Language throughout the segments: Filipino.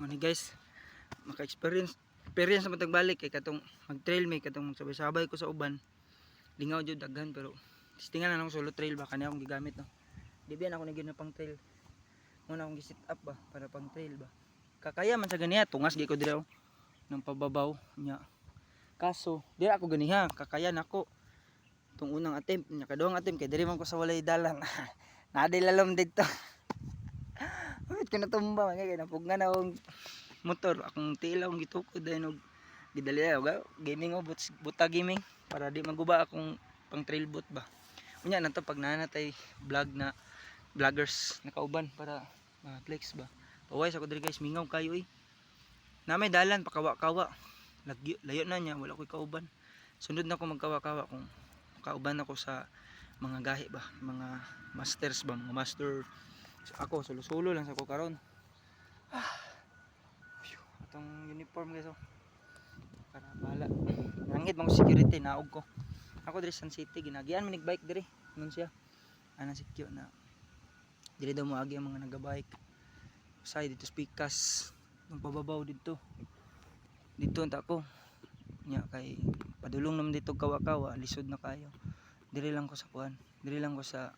Muna guys, maka-experience naman tagbalik kay katong mag-trail may katong sabay-sabay ko sa uban. Lingaw jud daghan pero tistingan na ako solo trail ba kani akong gigamit no. Di biyan ako nagina pang trail. Muna akong gi-set up ba para pang trail ba. Kakaya man sa ganiya, tungas gi ko diri ng pababaw nya. Kaso, di ako ganiha, kakaya nako. Tung unang attempt, nya kaduhang attempt kay diri man ko sa walay dalan. Naday lalom dito. Wait ko natumba man kay napugnan akong motor, akong tiil akong gitukod dahil og gidali ako gaming o buta gaming para di maguba akong pang trail boot ba. Unya na to pag nanatay vlog na vloggers nakauban para flex ba. Paway sa ko diri guys, mingaw kayo eh. Na may dalan pakawa-kawa. Layo na niya, wala ko'y kauban. Sunod na ko magkawa-kawa kung kauban ako sa mga gahi ba, mga masters ba, mga master. So, ako solo-solo lang sa ko karon. Atong uniform guys oh. Para bala. Nangit mga security naog ko. Ako diri San City ginagian man bike diri. Nun siya. Ana sikyo na. Diri daw moagi ang mga naga-bike. Usay dito Pikas. Nung pababaw dito. Dito unta ko. Nya kay padulong naman dito kawa-kawa, lisod na kayo. Diri lang ko sa kuan. Diri lang ko sa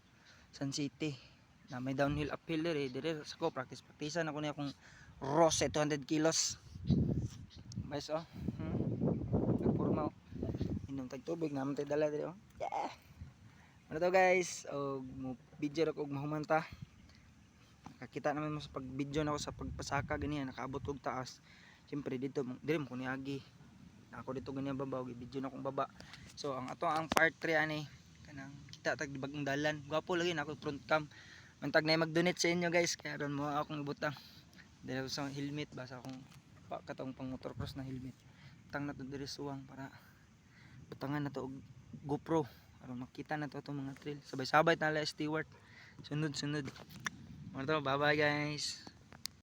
San City. Na may downhill uphill diri sa ko practice-practicean ako ni akong Rose 200 kilos. Guys oh. Nagporma oh. Inom tag tubig naman tay dala diri oh. Yeah. Ano to guys? Og mo video ra ko og mahumanta. Nakakita naman mo sa pag-video nako sa pagpasaka ganiya nakaabot og taas. Siyempre dito diri mo ko niagi. Ako dito ganiya babaw gi-video na akong baba. So ang ato ang part 3 ani kanang kita tag bagong dalan. Gwapo lagi na ako front cam. Mantag na mag-donate sa inyo guys kaya ron mo akong ibutang. Dili sa helmet ba sa akong katong pang motocross na helmet. Tang na to diri suwang para butangan na to og GoPro aron makita na to itong mga trail. Sabay-sabay na la steward. Sunod-sunod. Bye bye guys.